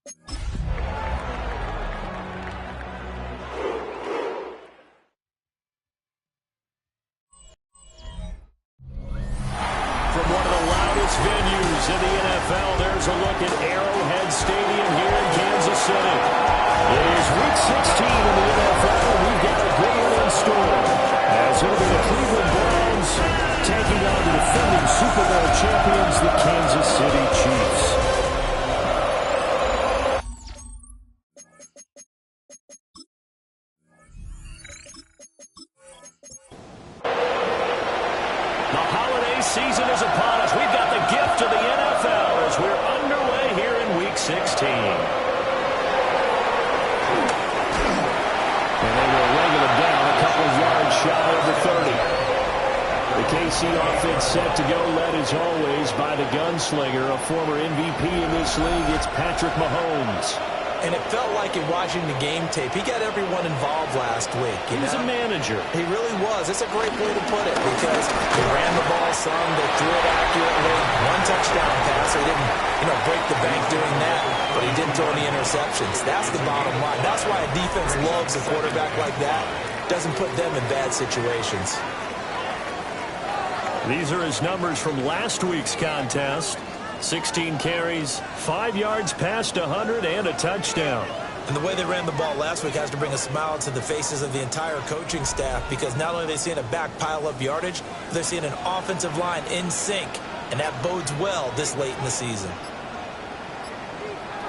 From one of the loudest venues in the NFL, there's a look at Arrowhead Stadium here in Kansas City. It is Week 16 in the NFL. We've got a good one in store, as it'll be the Cleveland Browns taking on the defending Super Bowl champions, the Kansas City Chiefs. The holiday season is upon us. We've got the gift of the NFL as we're underway here in Week 16. And they will wrangle him down a couple of yards shy of the 30. The KC offense set to go, led as always by the gunslinger, a former MVP in this league. It's Patrick Mahomes. And it felt like in watching the game tape, he got everyone involved last week. He was a manager. He really was. It's a great way to put it because they ran the ball some, they threw it accurately. One touchdown pass. They didn't, break the bank doing that, but he didn't throw any interceptions. That's the bottom line. That's why a defense loves a quarterback like that. Doesn't put them in bad situations. These are his numbers from last week's contest. 16 carries, 5 yards past 100, and a touchdown. And the way they ran the ball last week has to bring a smile to the faces of the entire coaching staff, because not only are they seeing a back pile up yardage, they're seeing an offensive line in sync, and that bodes well this late in the season.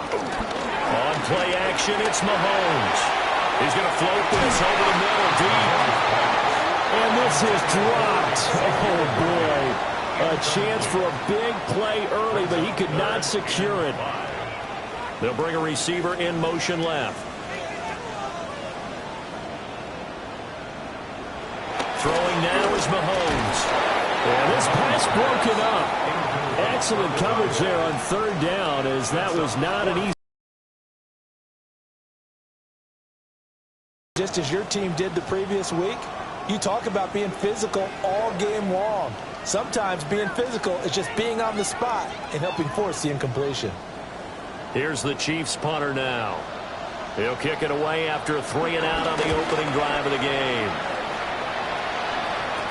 On play action, it's Mahomes. He's going to float this over the middle deep. And this is dropped. Oh, boy. A chance for a big play early, but he could not secure it. They'll bring a receiver in motion left. Throwing now is Mahomes. And this pass broken up. Excellent coverage there on third down, as that was not an easy. Just as your team did the previous week, you talk about being physical all game long. Sometimes being physical is just being on the spot and helping force the incompletion. Here's the Chiefs punter now. He'll kick it away after a 3-and-out on the opening drive of the game.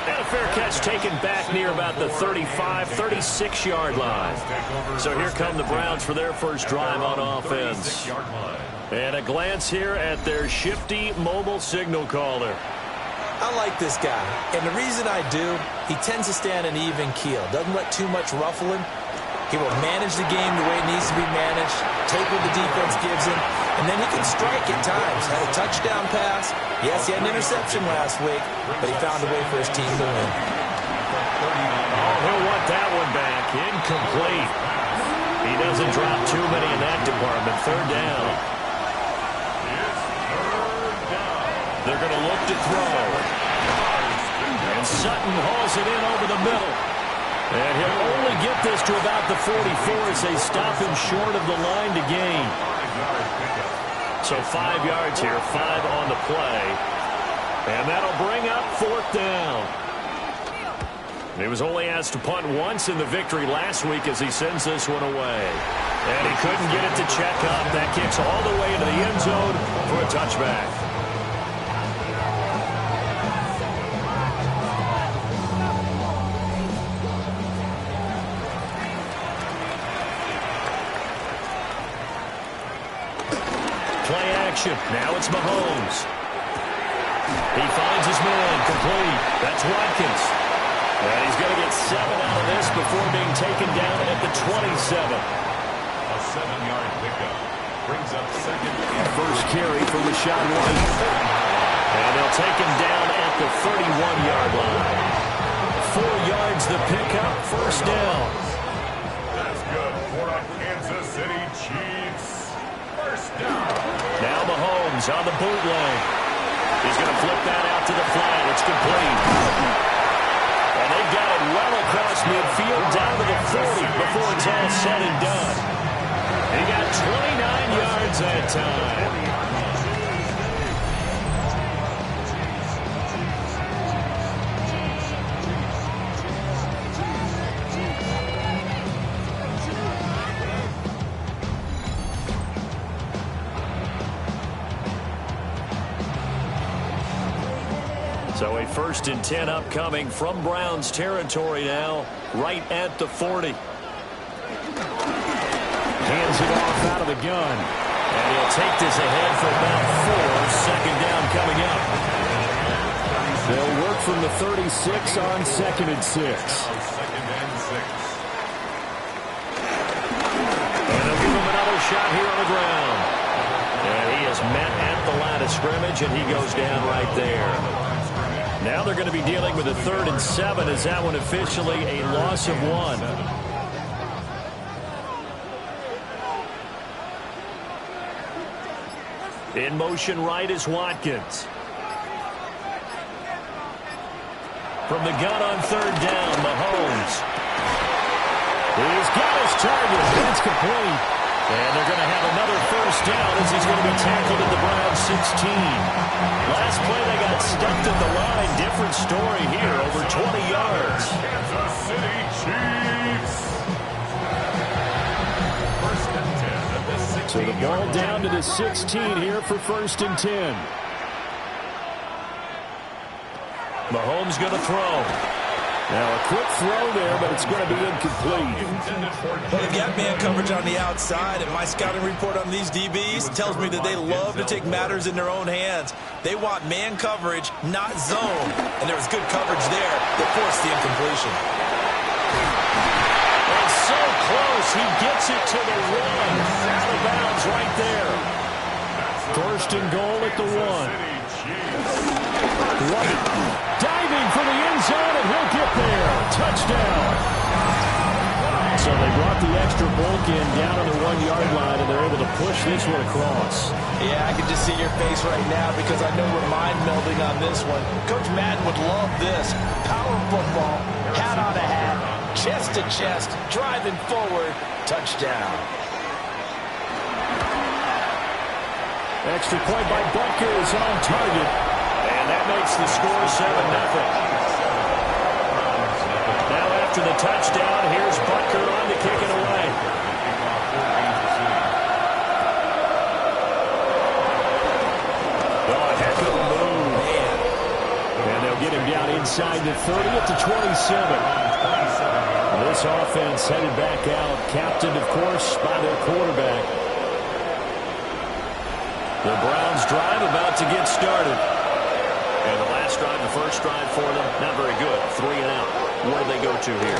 And a fair catch taken back near about the 35, 36-yard line. So here come the Browns for their first drive on offense. And a glance here at their shifty mobile signal caller. I like this guy, and the reason I do, he tends to stay on an even keel. Doesn't let too much ruffle him. He will manage the game the way it needs to be managed, take what the defense gives him, and then he can strike at times. Had a touchdown pass. Yes, he had an interception last week, but he found a way for his team to win. Oh, he'll want that one back. Incomplete. He doesn't drop too many in that department. Third down. They're going to look to throw. And Sutton hauls it in over the middle. And he'll only get this to about the 44 as they stop him short of the line to gain. So 5 yards here, 5 on the play. And that'll bring up fourth down. He was only asked to punt once in the victory last week as he sends this one away. And he couldn't get it to check up. That kicks all the way into the end zone for a touchback. Play action. Now it's Mahomes. He finds his man. Complete. That's Watkins. And he's going to get 7 out of this before being taken down at the 27. A 7-yard pickup brings up second. First carry for Rashad White. And they'll take him down at the 31-yard line. 4 yards the pickup. First down. That's good for the Kansas City Chiefs. First down. Now Mahomes on the bootleg. He's going to flip that out to the flat. It's complete. And they got it well across midfield down to the 40 before it's all said and done. He got 29 yards that time. So a 1st and 10 upcoming from Browns territory now, right at the 40. Hands it off out of the gun. And he'll take this ahead for about 4. 2nd down coming up. They'll work from the 36 on 2nd and 6. And they'll give him another shot here on the ground. And he is met at the line of scrimmage, and he goes down right there. Now they're going to be dealing with a 3rd and 7 as that one officially a loss of 1. In motion right is Watkins. From the gun on 3rd down, Mahomes. He's got his target. That's complete. And they're going to have another 1st down as he's going to be tackled at the Browns 16. Last play they got stuffed at the line. Different story here, over 20 yards. Kansas City Chiefs. 1st and 10 at the 16. So the ball down to the 16 here for 1st and 10. Mahomes going to throw. Now a quick throw there, but it's going to be incomplete. Well, they've got man coverage on the outside, and my scouting report on these DBs tells me that they love to take matters in their own hands. They want man coverage, not zone. And there was good coverage there that forced the incompletion. And so close, he gets it to the 1. Out of bounds right there. 1st and goal at the 1. White diving for the end zone, and he'll get there. Touchdown. So they brought the extra bulk in down on the 1-yard line, and they're able to push this one across. Yeah, I can just see your face right now because I know we're mind melding on this one. Coach Madden would love this. Power football, hat on a hat, chest to chest, driving forward, touchdown. Extra point by Butker is on target. And that makes the score 7-0. Now after the touchdown, here's Butker on to kick it away. Oh, a heck of a move. Man. And they'll get him down inside the 30 at the 27. This offense headed back out, captained, of course, by their quarterback. The Browns drive about to get started. And the last drive, the 1st drive for them, not very good. 3 and out. What do they go to here?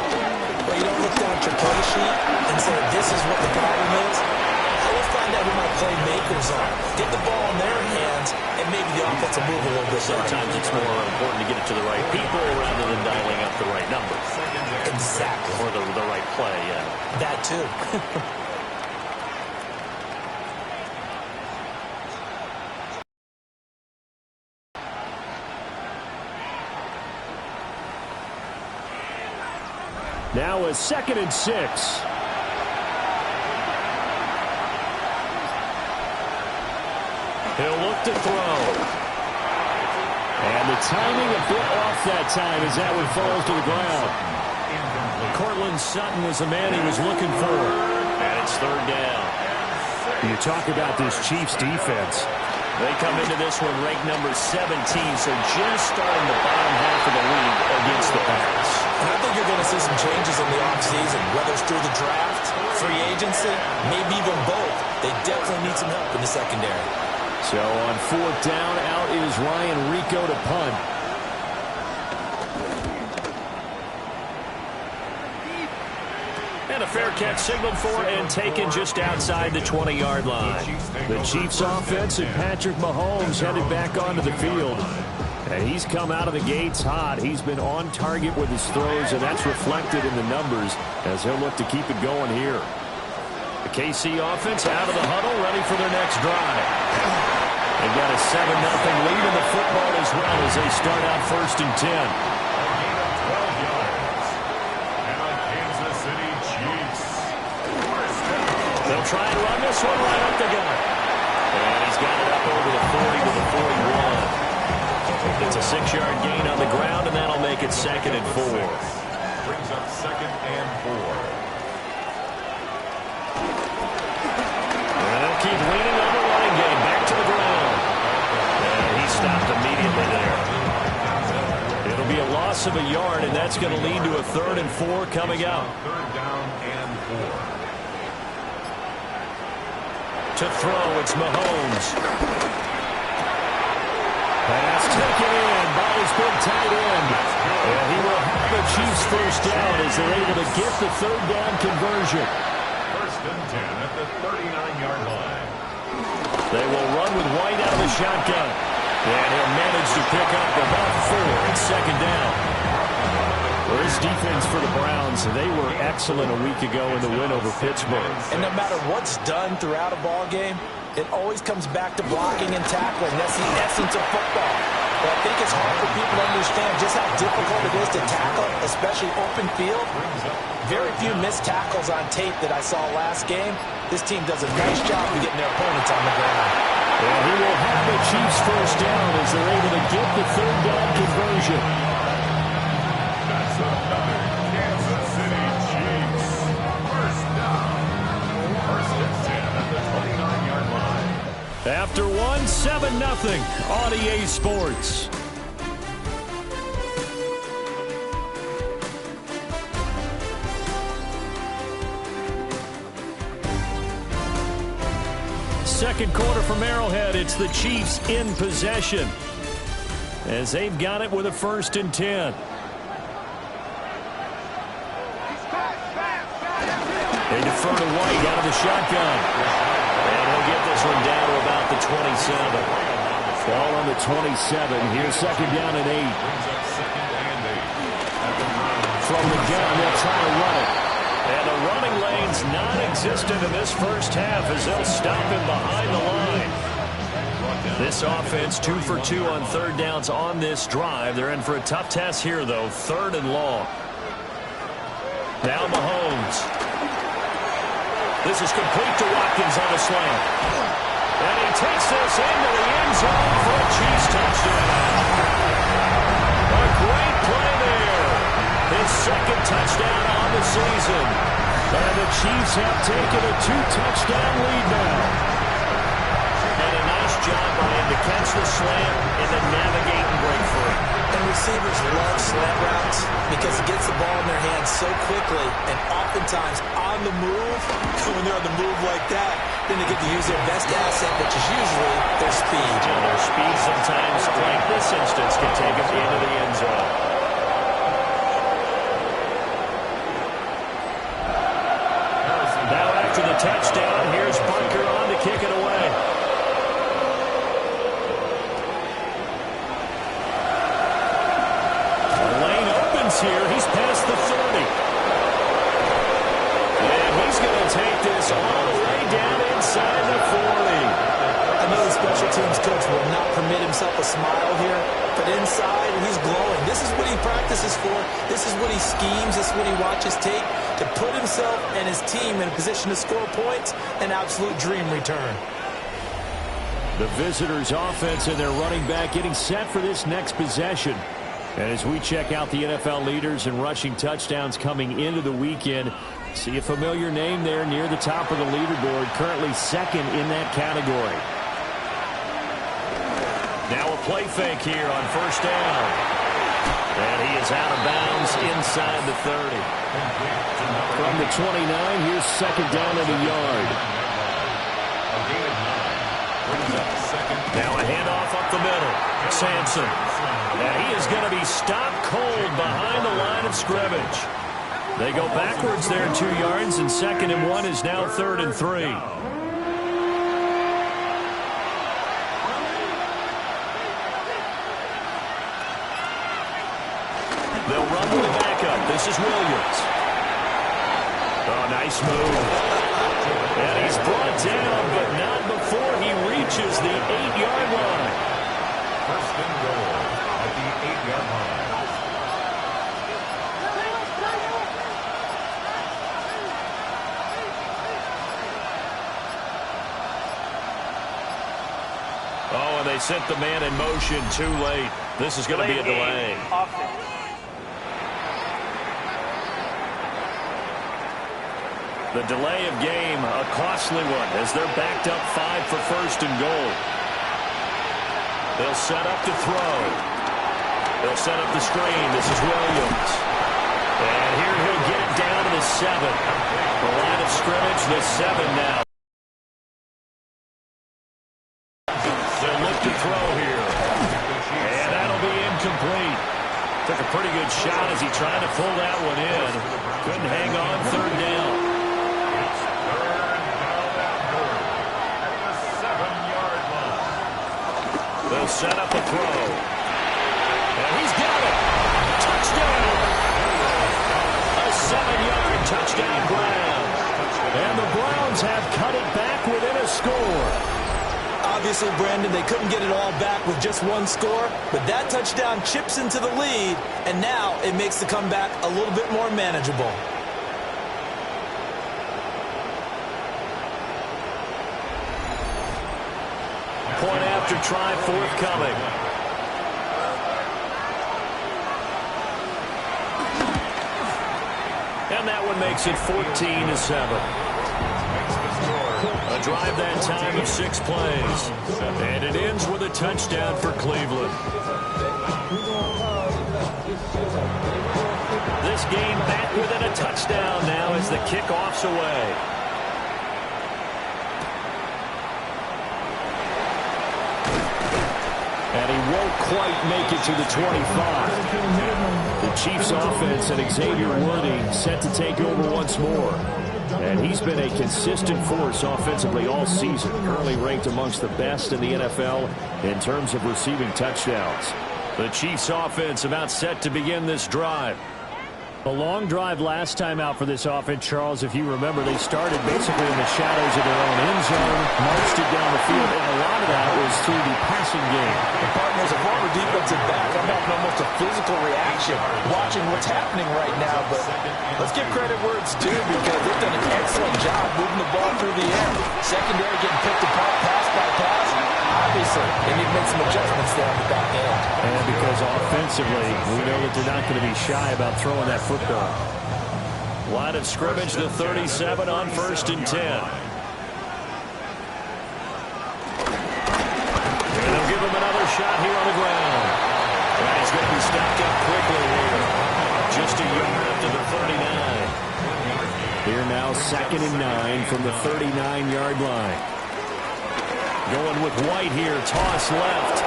Well, you don't look down at your play sheet and say, this is what the problem is. We'll find out who my playmakers are. Get the ball in their hands, and maybe the offense will move a little bit. Sometimes it's more important to get it to the right people rather than dialing up the right number. Exactly. Or the right play, yeah. That, too. Now a 2nd and 6. He'll look to throw. And the timing a bit off that time as that one falls to the ground. Cortland Sutton was the man he was looking for. And it's 3rd down. You talk about this Chiefs defense. They come into this one ranked number 17, so just starting the bottom half of the league against the pass. And I think you're going to see some changes in the offseason, whether it's through the draft, free agency, maybe even both. They definitely need some help in the secondary. So on 4th down, out is Ryan Rico to punt. And a fair catch signaled for and taken just outside the 20-yard line. The Chiefs offense and Patrick Mahomes headed back onto the field. And he's come out of the gates hot. He's been on target with his throws, and that's reflected in the numbers as he'll look to keep it going here. The KC offense out of the huddle, ready for their next drive. They've got a 7-0 lead in the football as well as they start out 1st and 10. They'll try and run this one right up the gut. And he's got it up over the 40 to the 41. It's a 6-yard gain on the ground, and that'll make it 2nd and 4. Brings up 2nd and 4. And they'll keep leaning on the running game. Back to the ground. And he stopped immediately there. loss of a yard, and that's going to lead to a 3rd and 4 coming up. 3rd down and 4. To throw, it's Mahomes. Pass taken in by his big tight end. And he will have the Chiefs first down as they're able to get the 3rd down conversion. 1st and 10 at the 39-yard line. They will run with White out of the shotgun. And he'll manage to pick up about 4 at 2nd down. Well, this defense for the Browns, they were excellent a week ago in the win over Pittsburgh. And no matter what's done throughout a ball game, it always comes back to blocking and tackling. That's the essence of football. But I think it's hard for people to understand just how difficult it is to tackle, especially open field. Very few missed tackles on tape that I saw last game. This team does a nice job of getting their opponents on the ground. And he will have the Chiefs first down as they're able to get the 3rd down conversion. That's another Kansas City Chiefs. First down. 1st and 10 at the 29-yard line. After 7-0 on EA Sports. Second quarter from Arrowhead. It's the Chiefs in possession as they've got it with a 1st and 10. They defer to White out of the shotgun. And he'll get this one down to about the 27. Ball on the 27. Here's 2nd down and 8. From the gun, they'll try to run it. And the running lane's non-existent in this first half as they'll stop him behind the line. This offense 2 for 2 on 3rd downs on this drive. They're in for a tough test here, though. 3rd and long. Now Mahomes. This is complete to Watkins on a slant. And he takes this into the end zone for a Chiefs touchdown. A great play there. His 2nd touchdown on the season. And the Chiefs have taken a 2-touchdown lead now. And a nice job by him to catch the slant and then navigate and break free. And receivers love slant routes because it gets the ball in their hands so quickly and oftentimes on the move. When they're on the move like that, then they get to use their best asset, which is usually their speed. And their speed sometimes, like this instance, can take them into the end zone. Now after the touchdown, here's Bunker on to kick it away. Here, he's past the 30. And he's going to take this all the way down inside the 40. I know the special teams coach will not permit himself a smile here, but inside, he's glowing. This is what he practices for. This is what he schemes. This is what he watches tape to put himself and his team in a position to score points. An absolute dream return. The visitors' offense and their running back getting set for this next possession. And as we check out the NFL leaders in rushing touchdowns coming into the weekend, see a familiar name there near the top of the leaderboard, currently 2nd in that category. Now a play fake here on 1st down. And he is out of bounds inside the 30. From the 29, here's 2nd down and a yard. Now a handoff up the middle. Sampson. And he is going to be stopped cold behind the line of scrimmage. They go backwards there 2 yards, and 2nd and 1 is now 3rd and 3. They'll run with the backup. This is Williams. Oh, nice move. And he's brought down, but not before he reaches the 8-yard line. 1st and goal at the 8-yard line. Oh, and they sent the man in motion too late. This is going to be a delay. The delay of game, a costly one, as they're backed up 5 for 1st and goal. They'll set up to throw. They'll set up the screen. This is Williams. And here he'll get it down to the 7. The line of scrimmage, the 7 now. They'll look to throw here. And that'll be incomplete. Took a pretty good shot as he tried to pull that one in. Couldn't hang on, 3rd down. It's 3rd down after the 7-yard line. They'll set up a throw. And he's got it. Touchdown. A 7-yard touchdown Browns. And the Browns have cut it back within a score. Obviously, Brandon, they couldn't get it all back with just one score, but that touchdown chips into the lead, and now it makes the comeback a little bit more manageable. Point after try forthcoming. And that one makes it 14-7. A drive that time of 6 plays. And it ends with a touchdown for Cleveland. This game back within a touchdown now as the kickoff's away. And he won't quite make it to the 25. The Chiefs offense and Xavier Worthy set to take over once more. And he's been a consistent force offensively all season, currently ranked amongst the best in the NFL in terms of receiving touchdowns. The Chiefs offense about set to begin this drive. A long drive last time out for this offense, Charles. If you remember, they started basically in the shadows of their own end zone, marched it down the field, and a lot of that was through the passing game. And partners, a former defensive back, I'm having almost a physical reaction watching what's happening right now. But let's give credit where it's due because they've done an excellent job moving the ball through the air. Secondary getting picked apart pass by pass. Obviously, they need to make some adjustments there on the back end. And because offensively, we know that they're not going to be shy about throwing that football. Line of scrimmage, the 37 on 1st and 10. And they'll give him another shot here on the ground. And he's going to be stopped up quickly here. Just a yard up to the 39. Here now, 2nd and 9 from the 39-yard line. Going with White here, toss left.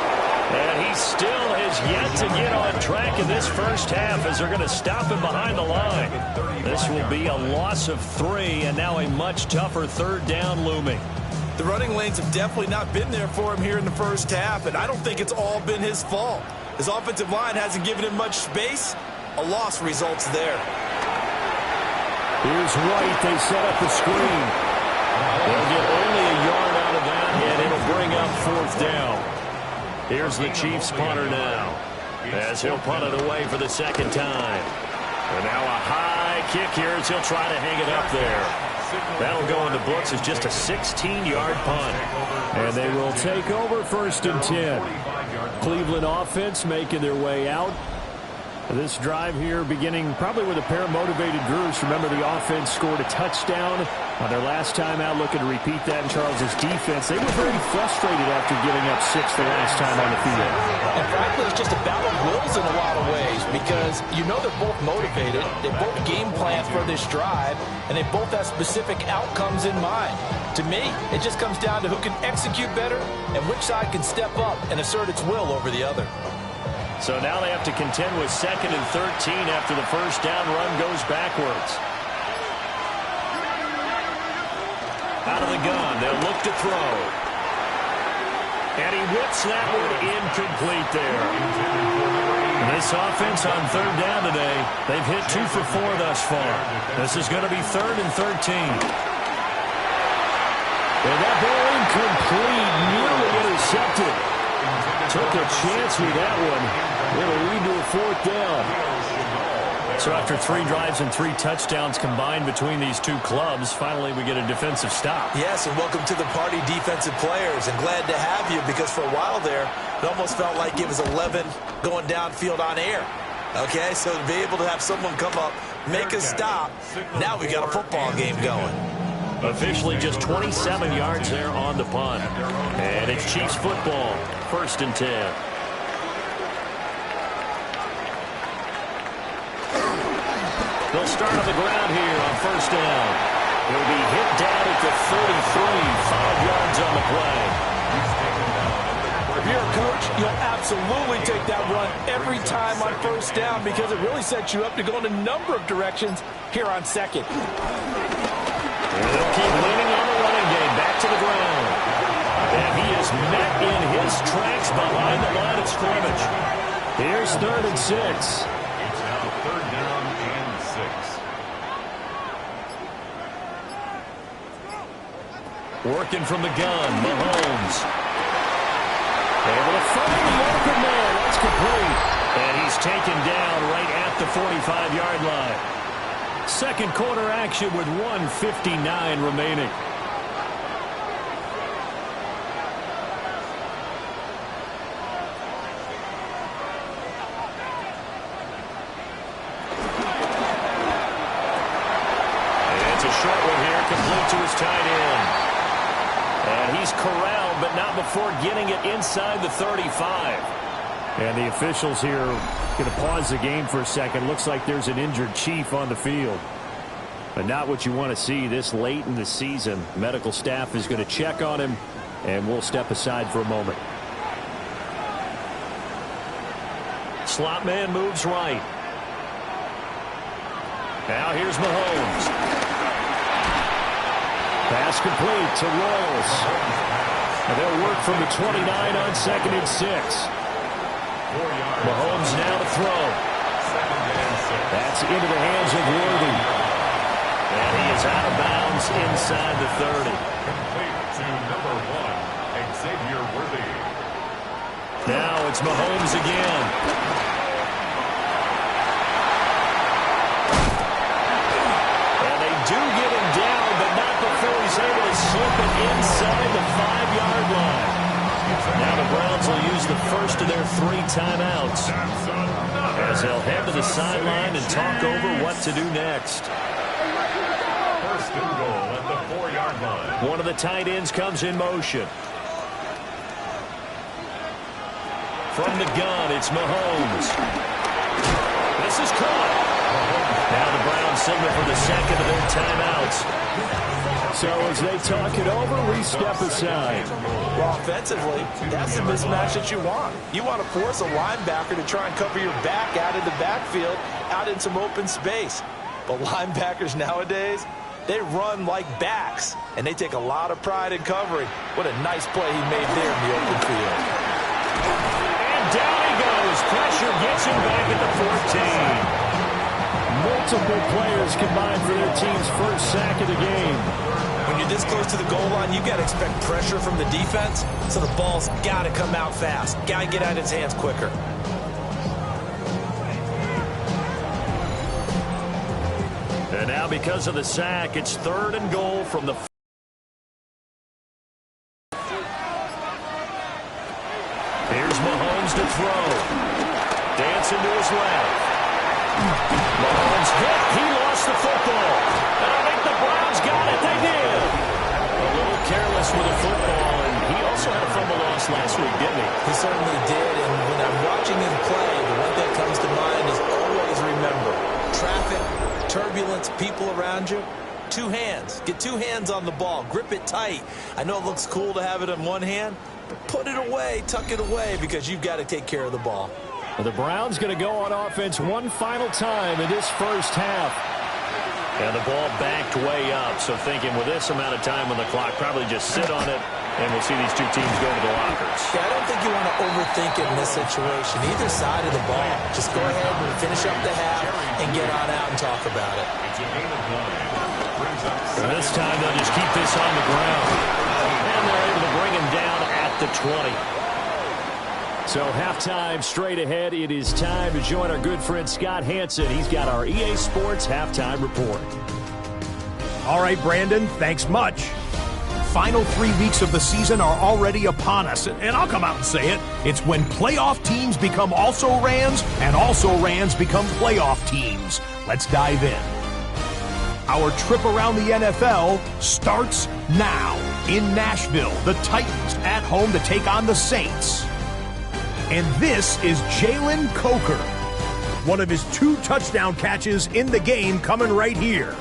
And he still has yet to get on track in this first half as they're going to stop him behind the line. This will be a loss of 3, and now a much tougher 3rd down looming. The running lanes have definitely not been there for him here in the first half, and I don't think it's all been his fault. His offensive line hasn't given him much space. A loss results there. Here's White. They set up the screen. They'll get only a yard out of that, and it'll bring up 4th down. Here's the Chiefs punter now, as he'll punt it away for the 2nd time. And now a high kick here as he'll try to hang it up there. That'll go in the books as just a 16-yard punt. And they will take over 1st and 10. Cleveland offense making their way out. This drive here beginning probably with a pair of motivated groups. Remember, the offense scored a touchdown on their last time out. Looking to repeat that in Charles's defense. They were very frustrated after giving up 6 the last time on the field. And frankly, it's just a battle of wills in a lot of ways because you know they're both motivated. They both game plan for this drive, and they both have specific outcomes in mind. To me, it just comes down to who can execute better and which side can step up and assert its will over the other. So now they have to contend with 2nd and 13 after the first down run goes backwards. Out of the gun, they'll look to throw. And he whips that one incomplete there. This offense on 3rd down today, they've hit 2 for 4 thus far. This is going to be 3rd and 13. And that ball incomplete, nearly intercepted. Took a chance with that one. It'll lead to a 4th down. So after 3 drives and 3 touchdowns combined between these two clubs, finally we get a defensive stop. Yes, and welcome to the party, defensive players. And glad to have you because for a while there, it almost felt like it was 11 going downfield on air. Okay, so to be able to have someone come up, make a stop, now we got a football game going. Officially just 27 yards there on the punt. And it's Chiefs football, 1st and 10. They'll start on the ground here on first down. He'll be hit down at the 33, 5 yards on the play. If you're a coach, you'll absolutely take that run every time on first down because it really sets you up to go in a number of directions here on second. And they'll keep leaning on the running game. Back to the ground. And he is met in his tracks behind the line of scrimmage. Here's 3rd and 6. It's now 3rd down and 6. Working from the gun, Mahomes. Able to find the open man. That's complete. And he's taken down right at the 45-yard line. Second quarter action with 1:59 remaining. It's a short one here, complete to his tight end. And he's corralled, but not before getting it inside the 35. And the officials here going to pause the game for a second. Looks like there's an injured Chief on the field. But not what you want to see this late in the season. Medical staff is going to check on him, and we'll step aside for a moment. Slot man moves right. Now here's Mahomes. Pass complete to Royals. And they'll work from the 29 on 2nd and 6. Mahomes now to throw. That's into the hands of Worthy. And he is out of bounds inside the 30. Complete to number 1, Xavier Worthy. Now it's Mahomes again. And they do get him down, but not before he's able to slip it inside the 5-yard line. Now the Browns will use the first of their 3 timeouts as they'll head to the sideline and talk over what to do next. First and goal at the 4-yard line. One of the tight ends comes in motion. From the gun, it's Mahomes. This is caught. Now the Browns signal for the second of their timeouts. So as they talk it over, we step aside. Well, offensively, that's the mismatch that you want. You want to force a linebacker to try and cover your back out in the backfield, out in some open space. But linebackers nowadays, they run like backs, and they take a lot of pride in covering. What a nice play he made there in the open field. And down he goes. Pressure gets him back at the 14. Multiple players combined for their team's first sack of the game. When you're this close to the goal line, you got to expect pressure from the defense, so the ball's got to come out fast. Got to get out of his hands quicker. And now because of the sack, it's 3rd and goal from the... Here's Mahomes to throw. Dancing to his left. Mahomes hit. He lost the football. And I think the Browns got it. They did. A little careless with the football, and he also had a fumble loss last week, didn't he? He certainly did, and when I'm watching him play, the one thing that comes to mind is always remember, traffic, turbulence, people around you, 2 hands. Get 2 hands on the ball. Grip it tight. I know it looks cool to have it in one hand, but put it away, tuck it away, because you've got to take care of the ball. Well, the Browns going to go on offense one final time in this first half. And the ball backed way up, so thinking with this amount of time on the clock, probably just sit on it, and we'll see these 2 teams go to the lockers. Yeah, I don't think you want to overthink it in this situation. Either side of the ball. Just go ahead and finish up the half and get on out and talk about it. And this time they'll just keep this on the ground. And they're able to bring him down at the 20. So halftime straight ahead. It is time to join our good friend Scott Hansen. He's got our EA Sports halftime report. All right, Brandon, thanks much. Final 3 weeks of the season are already upon us, and I'll come out and say it. It's when playoff teams become also-rans, and also-rans become playoff teams. Let's dive in. Our trip around the NFL starts now. In Nashville, the Titans at home to take on the Saints. And this is Jalen Coker. one of his 2 touchdown catches in the game coming right here.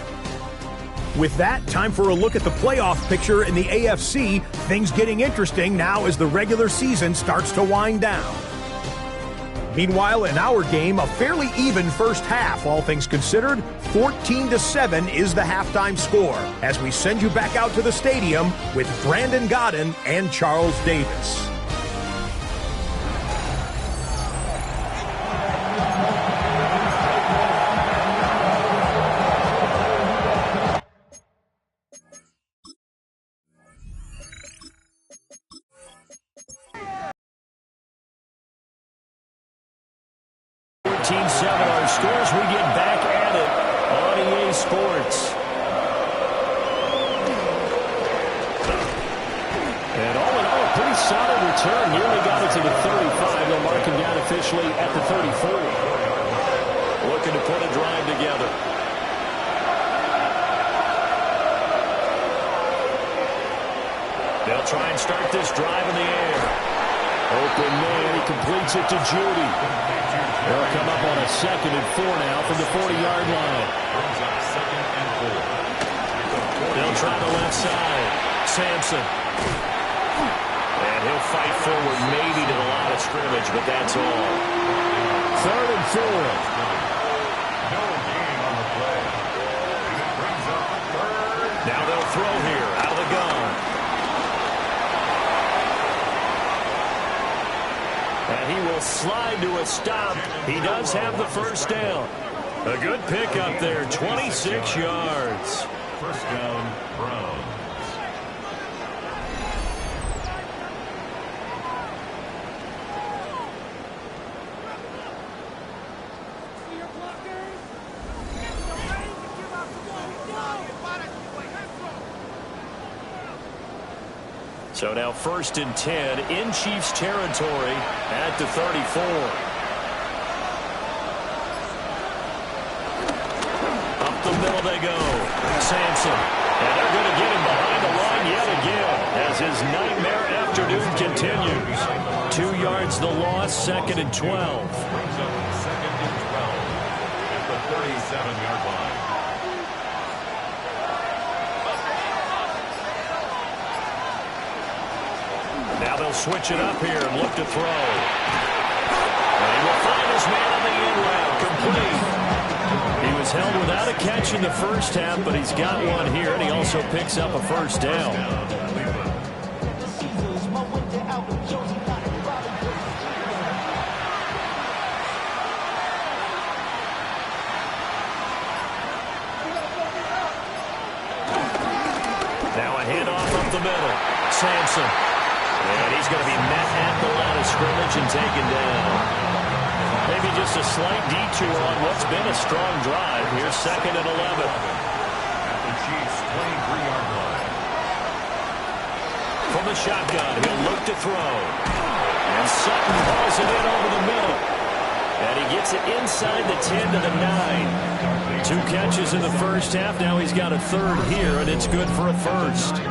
With that, time for a look at the playoff picture in the AFC. Things getting interesting now as the regular season starts to wind down. Meanwhile, in our game, a fairly even first half, all things considered. 14-7 is the halftime score as we send you back out to the stadium with Brandon Godden and Charles Davis. Our scores, we get back at it on EA Sports. And all in all, a pretty solid return. Nearly got it to the 35. They'll mark him down officially at the 34. Looking to put a drive together. They'll try and start this drive in the air. Open man, he completes it to Judy. They'll come up on a 2nd and 4 now from the 40-yard line. They'll try the left side. Sampson. And he'll fight forward maybe to the line of scrimmage, but that's all. 3rd and 4. No gain on the play. And it brings up 3rd. Now they'll throw here out of the gun. And he will slide to a stop. He does have the first down. A good pickup there, 26 yards. First down, Browns. So now 1st and 10 in Chiefs territory at the 34. Up the middle they go. Sampson. And they're going to get him behind the line yet again as his nightmare afternoon continues. 2 yards the loss, 2nd and 12. Brings up 2nd and 12 at the 37-yard line. Now they'll switch it up here and look to throw. And he will find his man on the end route, complete. He was held without a catch in the first half, but he's got one here, and he also picks up a first down. Now a handoff up the middle. Sampson. And he's going to be met at the line of scrimmage and taken down. Maybe just a slight detour on what's been a strong drive. Here's 2nd and 11. At the Chiefs' 23-yard line. From the shotgun, he'll look to throw. And Sutton hauls it in over the middle. And he gets it inside the 10 to the 9. 2 catches in the first half. Now he's got a 3rd here, and it's good for a first.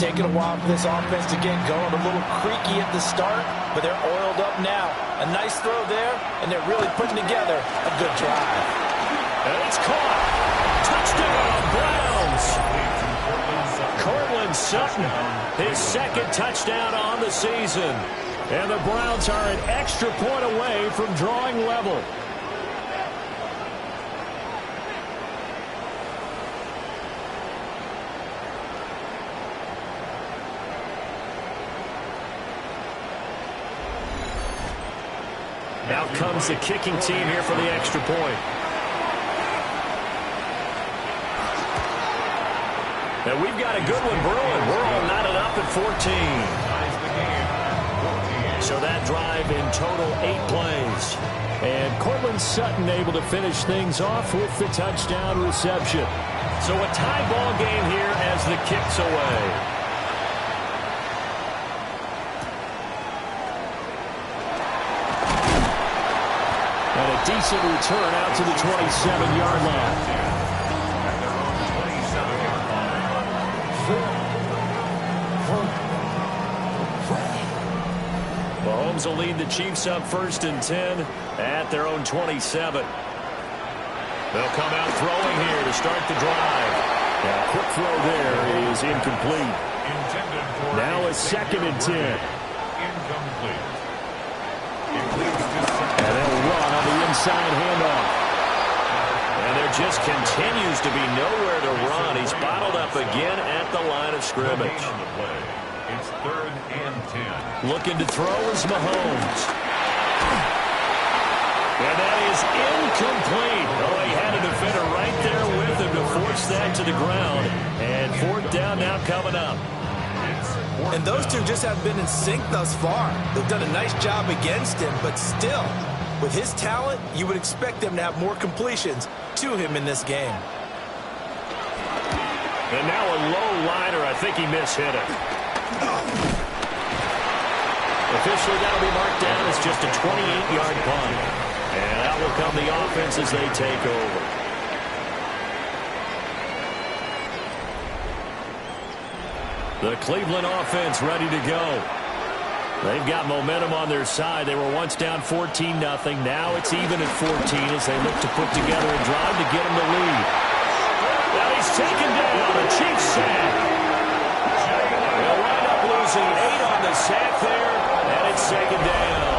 Taking a while for this offense to get going. A little creaky at the start, but they're oiled up now. A nice throw there, and they're really putting together a good drive. And it's caught. Touchdown, Browns. Cortland Sutton, his 2nd touchdown on the season. And the Browns are an extra point away from drawing level. Now comes the kicking team here for the extra point. And we've got a good one brewing. We're all knotted up at 14. So that drive in total 8 plays. And Cortland Sutton able to finish things off with the touchdown reception. So a tie ball game here as the kick's away. And a decent return out to the 27-yard line. Mahomes will lead the Chiefs up 1st and 10 at their own 27. They'll come out throwing here to start the drive. A quick throw there is incomplete. Now a 2nd and 10. Incomplete. And they'll run on the inside handoff. And there just continues to be nowhere to run. He's bottled up again at the line of scrimmage. It's 3rd and 10. Looking to throw is Mahomes. And that is incomplete. Oh, he had a defender right there with him to force that to the ground. And 4th down now coming up. And those two just have been in sync thus far. They've done a nice job against him, but still, with his talent, you would expect them to have more completions to him in this game. And now a low liner. I think he mishit it. Officially, that'll be marked down as just a 28-yard punt. And out will come the offense as they take over. The Cleveland offense ready to go. They've got momentum on their side. They were once down 14-0. Now it's even at 14 as they look to put together a drive to get them to lead. Now he's taken down. A Chiefs sack. They'll wind up losing 8 on the sack there, and it's 2nd down.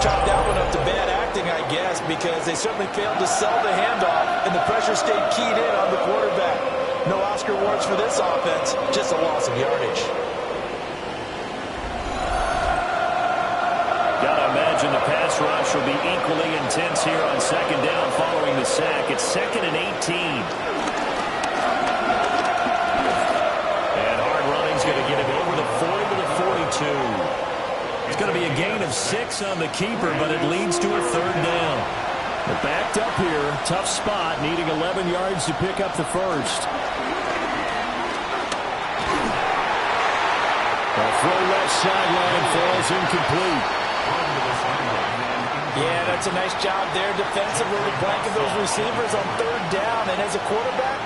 Chalk that one up to bad acting, I guess, because they certainly failed to sell the handoff, and the pressure stayed keyed in on the quarterback. No Oscar awards for this offense, just a loss of yardage. Gotta imagine the pass rush will be equally intense here on 2nd down following the sack. It's 2nd and 18. And hard running's going to get him over the 40 to the 42. It's going to be a gain of 6 on the keeper, but it leads to a 3rd down. They're backed up here. Tough spot, needing 11 yards to pick up the first. A throw left sideline falls incomplete. Yeah, that's a nice job there defensively to blanket those receivers on 3rd down. And as a quarterback,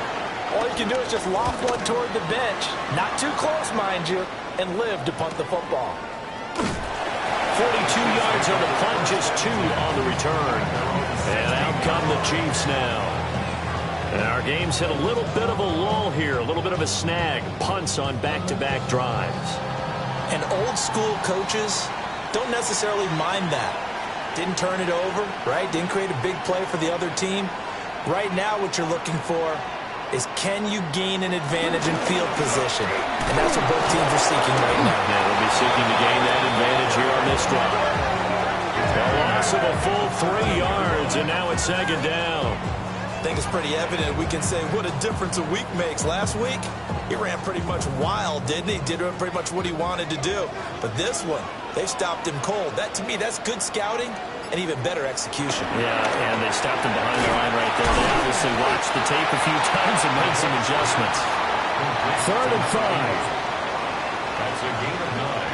all you can do is just loft one toward the bench. Not too close, mind you, and live to punt the football. 42 yards on the punt, just 2 on the return. And out come the Chiefs now. And our game's hit a little bit of a lull here, a little bit of a snag. Punts on back-to-back drives. And old-school coaches don't necessarily mind that. Didn't turn it over, right? Didn't create a big play for the other team. Right now what you're looking for is can you gain an advantage in field position? And that's what both teams are seeking right now. Yeah, they'll be seeking to gain that advantage here on this drive. A loss of a full 3 yards, and now it's 2nd down. I think it's pretty evident. We can say what a difference a week makes. Last week, he ran pretty much wild, didn't he? Did pretty much what he wanted to do. But this one, they stopped him cold. That, to me, that's good scouting and even better execution. Yeah, and they stopped him behind the line right there. They obviously watched the tape a few times and made some adjustments. 3rd and 5. That's a gain of 9.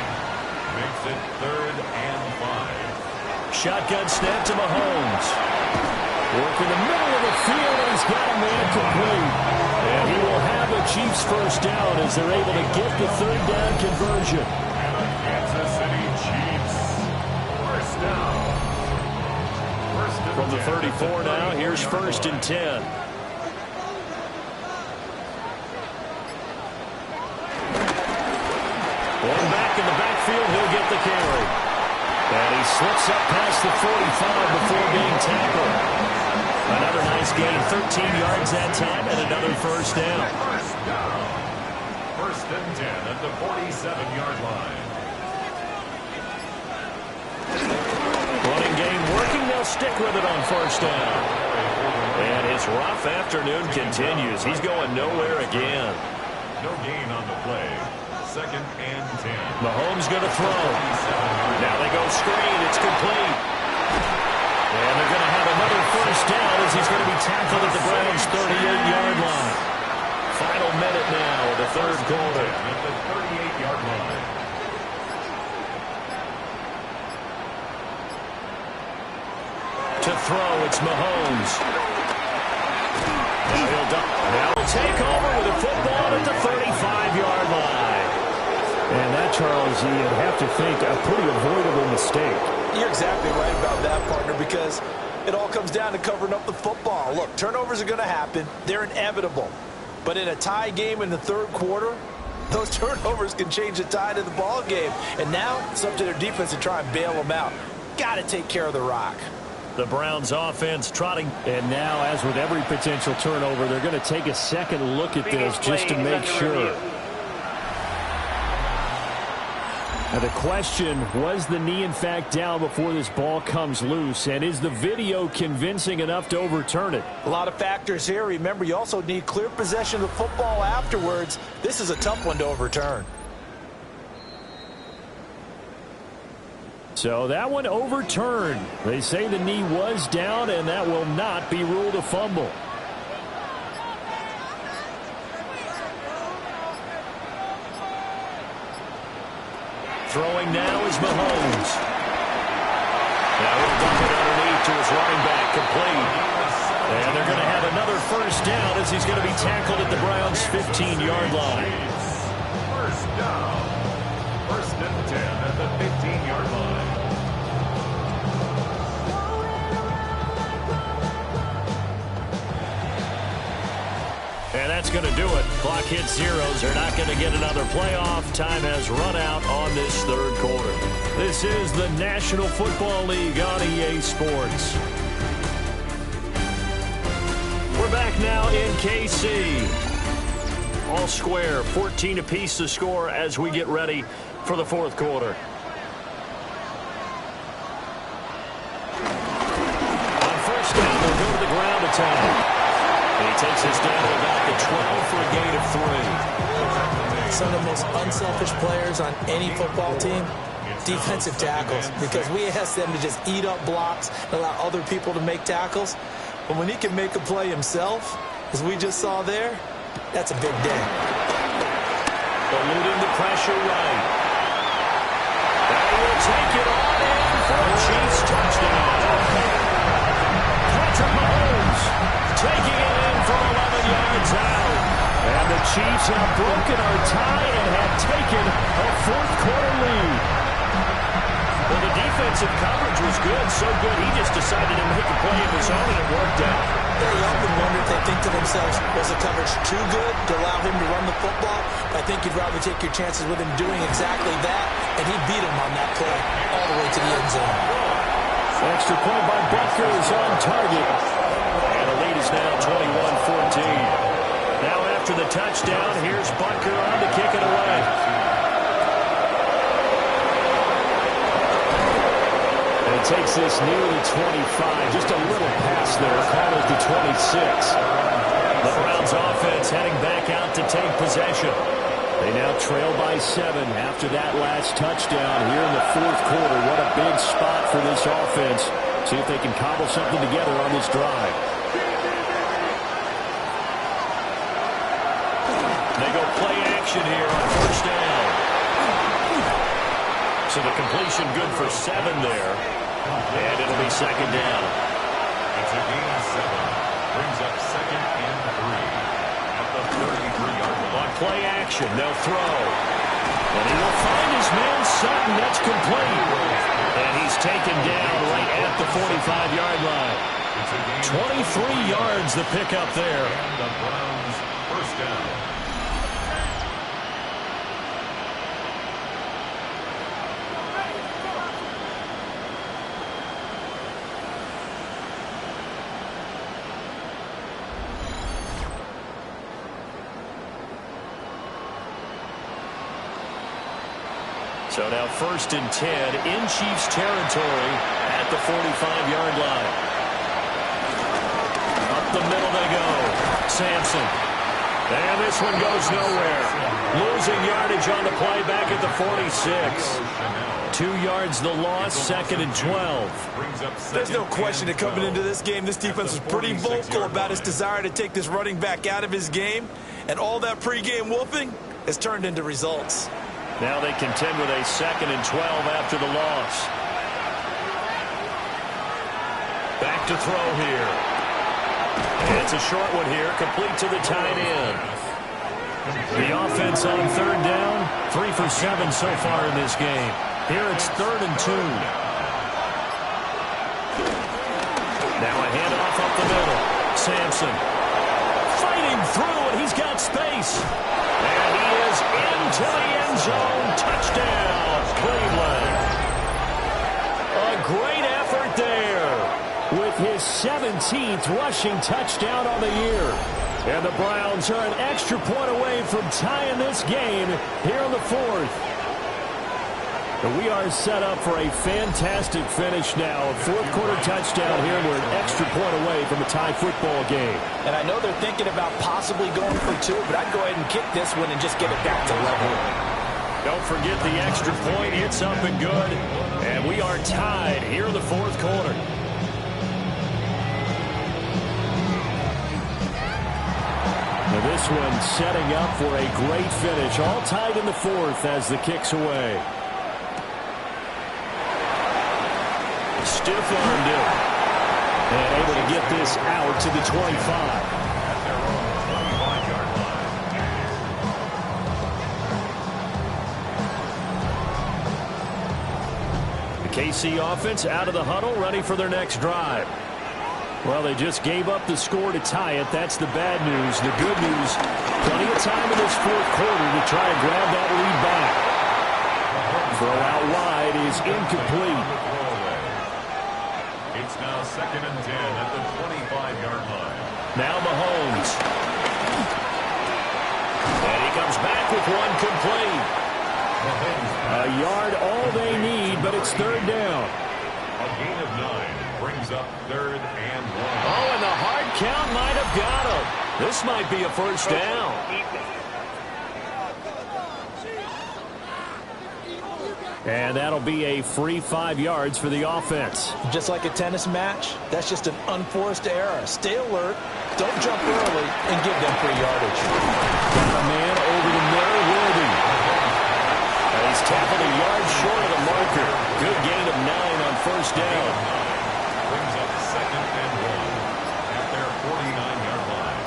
Makes it 3rd and 5. Shotgun snap to Mahomes. Working the middle of the field, and he's got a man complete. And he will have a Chiefs 1st down as they're able to get the 3rd down conversion. And a Kansas City Chiefs 1st down. From the 34 now, here's 1st and 10. One back in the backfield, he'll get the carry. And he slips up past the 45 before being tackled. Another nice gain, 13 yards that time, and another 1st down. 1st and 10 at the 47-yard line. Running game working, they'll stick with it on 1st down. And his rough afternoon continues. He's going nowhere again. No gain on the play. 2nd and 10. Mahomes going to throw. Now they go screen. It's complete. And they're going to have another 1st down as he's going to be tackled at the Browns' 38-yard line. Final minute now of the 3rd quarter. At the 38-yard line. To throw, it's Mahomes. Now he'll take over with a football at the 35-yard line. And that Charles, you'd have to think a pretty avoidable mistake. You're exactly right about that, partner, because it all comes down to covering up the football. Look, turnovers are going to happen. They're inevitable. But in a tie game in the third quarter, those turnovers can change the tide of the ball game. And now it's up to their defense to try and bail them out. Got to take care of the rock. The Browns offense trotting. And now, as with every potential turnover, they're going to take a second look at this just to make sure. Now the question, was the knee in fact down before this ball comes loose? And is the video convincing enough to overturn it? A lot of factors here. Remember, you also need clear possession of the football afterwards. This is a tough one to overturn. So that one overturned. They say the knee was down, and that will not be ruled a fumble. Throwing now is Mahomes. Now he'll dump it underneath to his running back, complete. And they're going to have another first down as he's going to be tackled at the Browns' 15-yard line. First down. First and 10 at the 15-yard line. And that's going to do it. Clock hits zeros. They're not going to get another playoff. Time has run out on this third quarter. This is the National Football League on EA Sports. We're back now in KC. All square, 14 apiece to score as we get ready for the fourth quarter. On first down, they'll go to the ground attack. He takes us down to about the 12 for a gain of 3. Some of the most unselfish players on any football team, defensive tackles, because we ask them to just eat up blocks and allow other people to make tackles. But when he can make a play himself, as we just saw there, that's a big day. Eluding the pressure right. That will take it on in for a Chiefs touchdown. Patrick Mahomes taking it in from 11 yards out. And the Chiefs have broken our tie and have taken a fourth quarter lead. Well, the defensive coverage was good, so good he just decided to make a play of his own, and it worked out. They often wonder if they think to themselves, was the coverage too good to allow him to run the football? I think you'd rather take your chances with him doing exactly that, and he beat him on that play all the way to the end zone. Extra point by Butker is on target. And the lead is now 21-14. Now after the touchdown, here's Butker on to kick it away. And takes this near the 25. Just a little pass there. Call it the 26. The Browns offense heading back out to take possession. They now trail by 7 after that last touchdown here in the fourth quarter. What a big spot for this offense. See if they can cobble something together on this drive. They go play action here on first down. So the completion good for 7 there. And it'll be second down. It's a gain of 7. Brings up second and 3. At the 33-yard line. On play action, they'll throw. And he will find his man Sutton. That's complete. And he's taken down right at the 45-yard line. 23 yards the pickup there. And the Browns first down. So now first and 10 in Chiefs territory at the 45-yard line. Up the middle they go. Sampson. And this one goes nowhere. Losing yardage on the play back at the 46. 2 yards the loss, second and 12. There's no question that coming into this game, this defense was pretty vocal about its desire to take this running back out of his game. And all that pregame whooping has turned into results. Now they contend with a second and 12 after the loss. Back to throw here. And it's a short one here, complete to the tight end. The offense on third down, 3 for 7 so far in this game. Here it's 3rd and 2. Now a handoff up the middle. Sampson fighting through, and he's got space. And he is into the end zone. Touchdown, Cleveland. A great effort there with his 17th rushing touchdown on the year. And the Browns are an extra point away from tying this game here in the 4th. And we are set up for a fantastic finish now. A 4th quarter touchdown here, and we're an extra point away from a tie football game. And I know they're thinking about possibly going for 2, but I'd go ahead and kick this one and just get it back to level. Don't forget the extra point. It's up and good. And we are tied here in the 4th quarter. Now this one setting up for a great finish. All tied in the 4th as the kick's away. Stiff-armed it. And able to get this out to the 25. The KC offense out of the huddle, ready for their next drive. Well, they just gave up the score to tie it. That's the bad news. The good news, plenty of time in this 4th quarter to try and grab that lead back. Throw out wide is incomplete. It's now 2nd and 10 at the 25-yard line. Now Mahomes. And he comes back with one complete. A yard all they need, but it's 3rd down. A gain of 9 brings up 3rd and 1. Oh, and the hard count might have got him. This might be a 1st down. And that'll be a free 5 yards for the offense. Just like a tennis match, that's just an unforced error. Stay alert, don't jump early, and give them free yardage. Got a man over the middle, Worthy. And he's tackled a yard short of the marker. Good gain of 9 on 1st down. Brings up 2nd and 1 at their 49-yard line.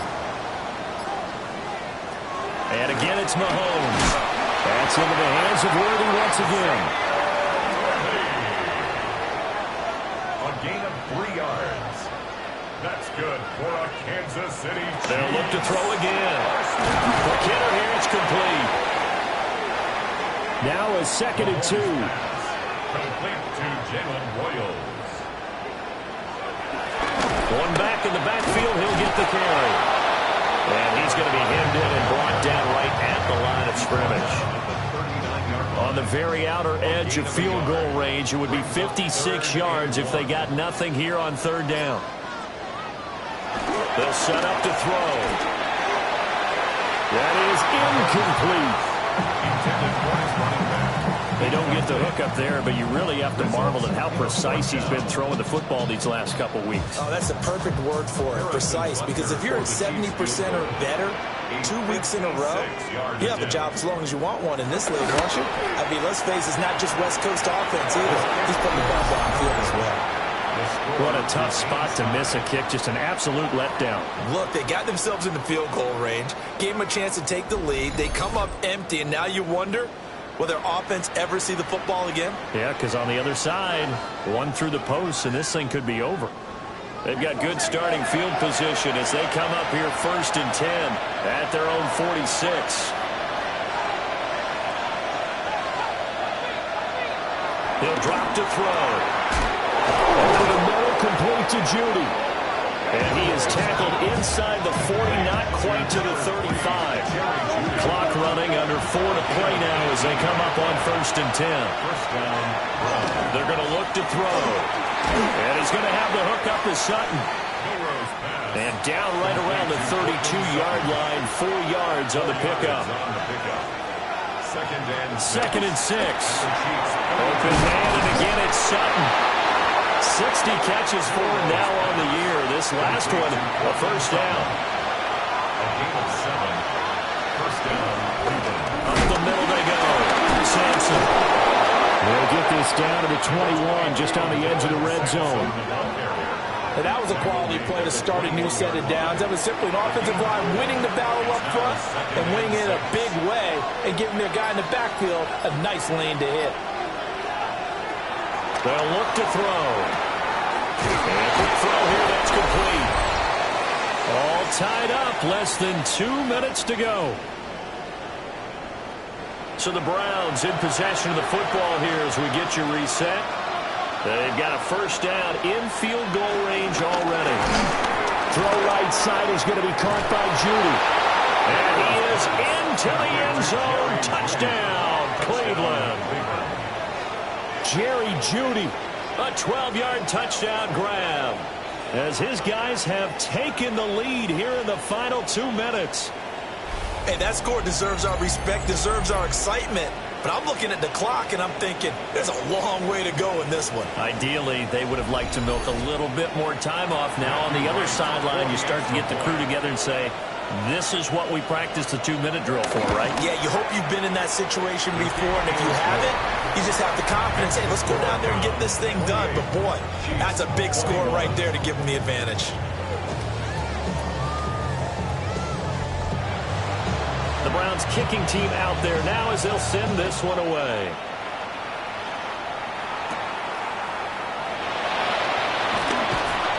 And again, it's Mahomes. That's into the hands of Worthy once again. A gain of 3 yards. That's good for a Kansas City Chiefs. They'll look to throw again. For Kidder here, it's complete. Now a 2nd and 2. Complete to Jalen Royals. One back in the backfield, he'll get the carry. And he's going to be hemmed in and brought down right at the line of scrimmage. On the very outer edge of field goal range, it would be 56 yards if they got nothing here on 3rd down. They'll set up to throw. That is incomplete. They don't get the hook up there, but you really have to marvel at how precise he's been throwing the football these last couple weeks. Oh, that's the perfect word for it, precise, because if you're at 70% or better 2 weeks in a row, you have a job as long as you want one in this league, don't you? I mean, let's face it, it's not just West Coast offense either. He's putting the ball downfield as well. What a tough spot to miss a kick, just an absolute letdown. Look, they got themselves in the field goal range, gave them a chance to take the lead, they come up empty, and now you wonder, will their offense ever see the football again? Yeah, because on the other side, one through the post, and this thing could be over. They've got good starting field position as they come up here 1st and 10 at their own 46. He'll drop to throw. Over the middle, complete to Judy. And he is tackled inside the 40, not quite to the 35. Clock running, under 4 to play now as they come up on 1st and 10. They're going to look to throw. And he's going to have the hook up to Sutton. And down right around the 32-yard line, 4 yards on the pickup. 2nd and 6. Open man, and again it's Sutton. 60 catches for him now on the year. This last one, a 1st down. A gain of 7. 1st down. Up the middle they go. Sampson. They'll get this down to the 21, just on the edge of the red zone. And that was a quality play to start a new set of downs. That was simply an offensive line winning the battle up front and winning it in a big way and giving their guy in the backfield a nice lane to hit. They'll look to throw. And a quick throw here, that's complete. All tied up, less than 2 minutes to go. So the Browns in possession of the football here as we get you reset. They've got a first down in field goal range already. Throw right side is going to be caught by Judy. And he is into the end zone. Touchdown, Cleveland. Jerry Judy, a 12-yard touchdown grab. As his guys have taken the lead here in the final 2 minutes. Hey, that score deserves our respect, deserves our excitement. But I'm looking at the clock, and I'm thinking there's a long way to go in this one. Ideally, they would have liked to milk a little bit more time off. Now, on the other sideline, you start to get the crew together and say, this is what we practiced the 2-minute drill for, right? Yeah, you hope you've been in that situation before, and if you haven't, you just have the confidence, hey, let's go down there and get this thing done. But, boy, that's a big score right there to give them the advantage. The Browns kicking team out there now as they'll send this one away.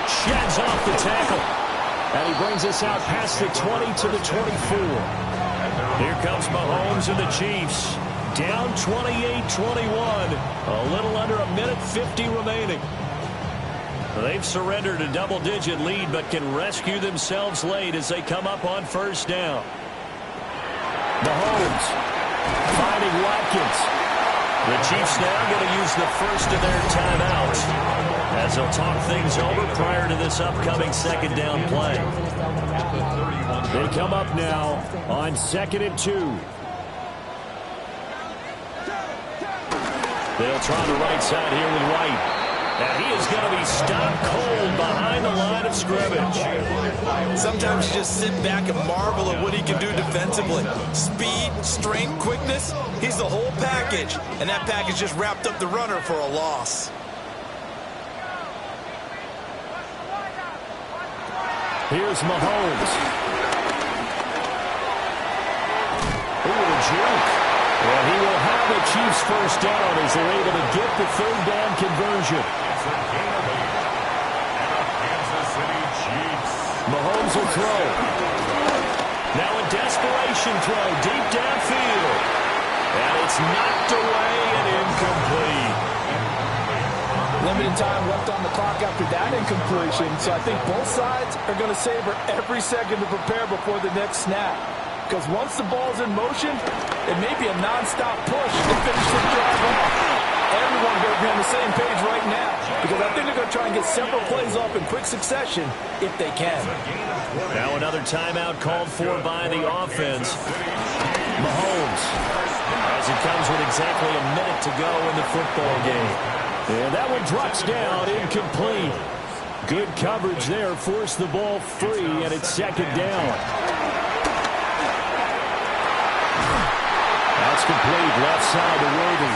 Sheds off the tackle. And he brings us out past the 20 to the 24. Here comes Mahomes and the Chiefs. Down 28-21. A little under a minute 50 remaining. They've surrendered a double-digit lead but can rescue themselves late as they come up on first down. Mahomes finding Watkins. The Chiefs now going to use the first of their timeouts as they'll talk things over prior to this upcoming second down play. They come up now on 2nd and 2. They'll try the right side here with White. And he is going to be stopped cold behind the line of scrimmage. Sometimes you just sit back and marvel at what he can do defensively. Speed, strength, quickness, he's the whole package. And that package just wrapped up the runner for a loss. Here's Mahomes. Ooh, the juke. And he will have the Chiefs first down as they're able to get the third down conversion. Mahomes will throw. Now a desperation throw deep downfield. And it's knocked away and incomplete. Limited time left on the clock after that incompletion, so I think both sides are going to savor every second to prepare before the next snap. Because once the ball's in motion, it may be a non-stop push to finish the drive off. Everyone better be on the same page right now, because I think they're going to try and get several plays off in quick succession if they can. Now another timeout called for by the offense. Mahomes, as it comes with exactly a minute to go in the football game. And that one drops down, incomplete. Good coverage there, forced the ball free, and it's second down. That's complete, left side to Worthy.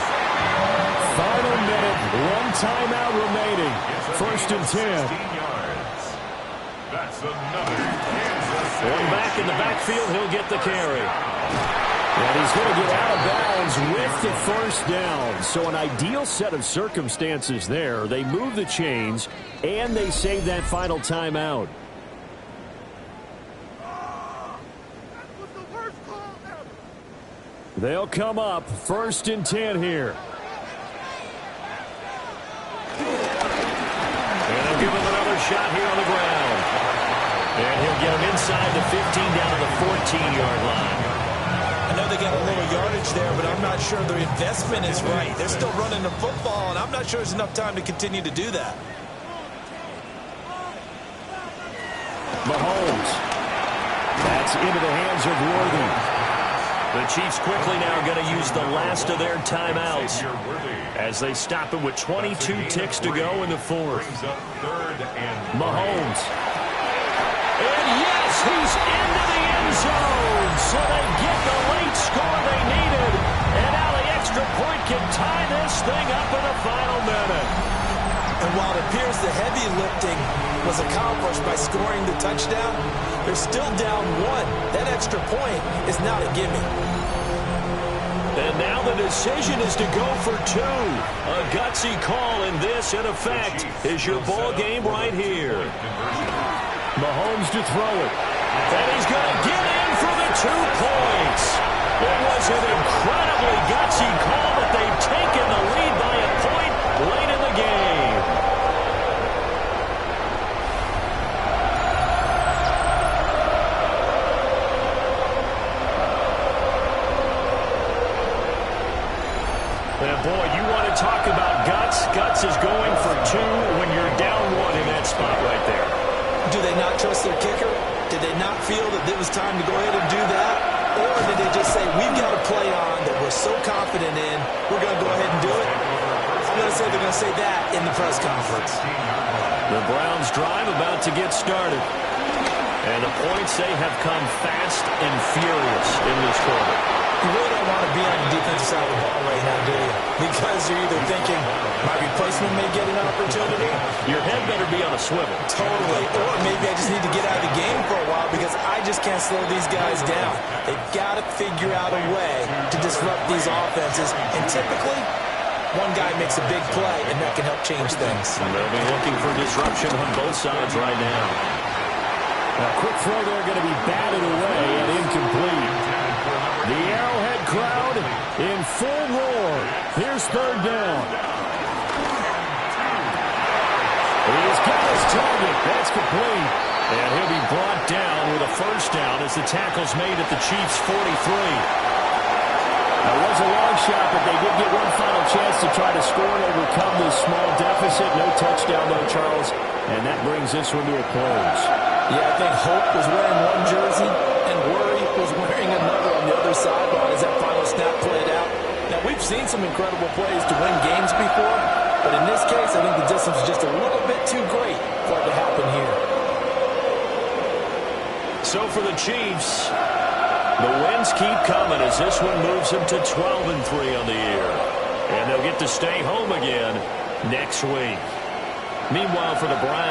Final minute, one timeout remaining. First and 10. That's another. Going back in the backfield, he'll get the carry. And he's going to get out of bounds with the first down. So an ideal set of circumstances there. They move the chains, and they save that final timeout. They'll come up first and 10 here. And they'll give him another shot here on the ground. And he'll get him inside the 15 down to the 14-yard line. I know they got a little yardage there, but I'm not sure the investment is right. They're still running the football, and I'm not sure there's enough time to continue to do that. Mahomes. That's into the hands of Worthy. The Chiefs quickly now going to use the last of their timeouts as they stop him with 22 ticks to go in the fourth. Mahomes. And yes, he's into the end zone. So they get the late score they needed. And now the extra point can tie this thing up in the final minute. And while the appears the heavy lifting was accomplished by scoring the touchdown. They're still down 1. That extra point is not a gimme. And now the decision is to go for 2. A gutsy call, and this, in effect, is your ball game right here. Mahomes to throw it. And he's going to get in for the 2 points. It was an incredibly gutsy call, but they've taken the lead by a point late in the game. And boy, you want to talk about guts. Guts is going for 2 when you're down 1 in that spot right there. Do they not trust their kicker? Did they not feel that it was time to go ahead and do that? Or did they just say, we've got a play on that we're so confident in, we're going to go ahead and do it? I'm going to say they're going to say that in the press conference. The Browns drive about to get started. And the points, they have come fast and furious in this quarter. You really don't want to be on the defensive side of the ball right now, do you? Because you're either thinking, my replacement may get an opportunity. Your head better be on a swivel. Totally. Or maybe I just need to get out of the game for a while because I just can't slow these guys down. They've got to figure out a way to disrupt these offenses. And typically, one guy makes a big play, and that can help change things. And they'll be looking for disruption on both sides right now. A quick throw there going to be batted away and incomplete. The Arrowhead crowd in full roar. Here's 3rd down. He's got his target. That's complete. And he'll be brought down with a 1st down as the tackle's made at the Chiefs' 43. It was a long shot, but they did get one final chance to try to score and overcome this small deficit. No touchdown, though, Charles. And that brings this one to a close. Yeah, I think Hope was wearing one jersey and Worry was wearing another on the other sideline as that final snap played out. Now, we've seen some incredible plays to win games before, but in this case, I think the distance is just a little bit too great for it to happen here. So for the Chiefs, the wins keep coming as this one moves them to 12-3 on the year. And they'll get to stay home again next week. Meanwhile, for the Browns,